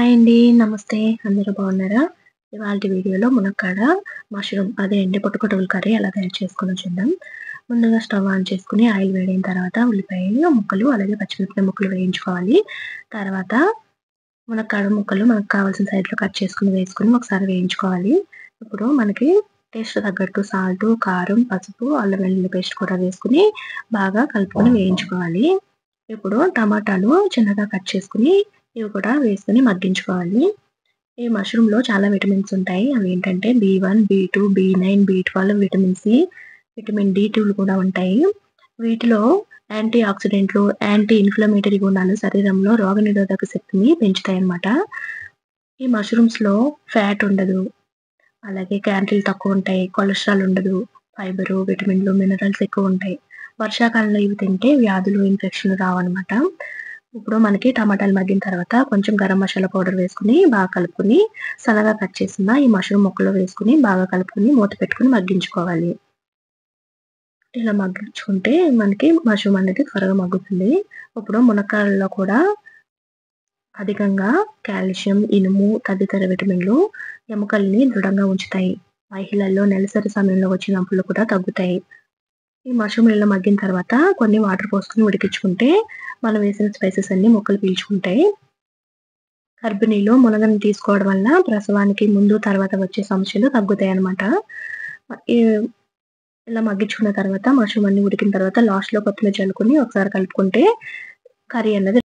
Hi అండి. నమస్తే. అందరూ బాగున్నారా? ఇవాల్టి వీడియోలో మునక్కాడ మష్రూమ్ అదే అండి పొట్టుపొట్టుగుల కర్రీ ఎలా తయారు చేసుకోవాలో చూద్దాం. ముందుగా స్టవ్ ఆన్ చేసుకొని ఆయిల్ వేడైన తర్వాత ఉల్లిపాయలు ముక్కలు అలాగే పచ్చిమిరపకాయ ముక్కలు వేయించుకోవాలి. తర్వాత మునక్కాడ ముక్కలు మనకు కావాల్సిన సైజులో కట్ చేసుకొని వేసుకొని ఒకసారి వేయించుకోవాలి. ఇప్పుడు మనకి టేస్ట్ తగ్గట్టు సాల్టు, కారం, పసుపు, అల్లం వెల్లుల్లి పేస్ట్ కూడా వేసుకొని బాగా కలుపుకొని వేయించుకోవాలి. ఇప్పుడు టమాటాలు చిన్నగా కట్ చేసుకొని ఇవి కూడా వేసుకొని మగ్గించుకోవాలి. ఈ మష్రూమ్‌లో చాలా విటమిన్స్ ఉంటాయి. అవేంటంటే బి1, బి2, బి9, బి12, విటమిన్ సి, విటమిన్ డి2లు కూడా ఉంటాయి. వీటిలో యాంటీ ఆక్సిడెంట్లు, యాంటీ ఇన్‌ఫ్లమేటరీ గుణాలు శరీరంలో రోగనిరోధక శక్తిని పెంచుతాయన్నమాట. ఈ మష్రూమ్స్‌లో ఫ్యాట్ ఉండదు. అలాగే క్యాలరీలు తక్కువుంటాయి. కొలెస్ట్రాల్ ఉండదు. ఫైబరు, విటమిన్‌లు, మినరల్స్ ఎక్కువుంటాయి. వర్షాకాలంలో ఇవి తింటే వ్యాధులు, ఇన్ఫెక్షన్‌లు రావన్నమాట. ఇప్పుడు మనకి టమాటాలు మగ్గిన తర్వాత కొంచెం గరం మసాలా పౌడర్ వేసుకొని బాగా కలుపుకొని సన్నగా కట్ చేసిన ఈ మష్రూమ్ ముక్కలో వేసుకొని బాగా కలుపుకొని మూత పెట్టుకొని మగ్గించుకోవాలి. ఇలా మగ్గించుకుంటే మనకి మష్రూమ్ అనేది త్వరగా మగ్గుతుంది. ఇప్పుడు మునక్కాడల్లో కూడా అధికంగా కాల్షియం, ఇనుము తదితర విటమిన్‌లు ఎముకల్ని దృఢంగా ఉంచుతాయి. మహిళల్లో నెలసరి సమయంలో వచ్చే నొప్పులు కూడా తగ్గుతాయి. ఈ మష్రూమ్ ఇలా మగ్గిన తర్వాత కొన్ని వాటర్ పోసుకొని ఉడికించుకుంటే మనం వేసిన స్పైసెస్ అన్నీ ముక్కలు పీల్చుకుంటాయి. గర్భిణీలు మునగని తీసుకోవడం వల్ల ప్రసవానికి ముందు, తర్వాత వచ్చే సమస్యలు తగ్గుతాయన్నమాట. ఈ ఇలా మగ్గించుకున్న తర్వాత మష్రూమ్ అన్నీ ఉడికిన తర్వాత లాస్ట్‌లో కొత్తిమీర చల్లుకొని ఒకసారి కలుపుకుంటే కర్రీ అన్నది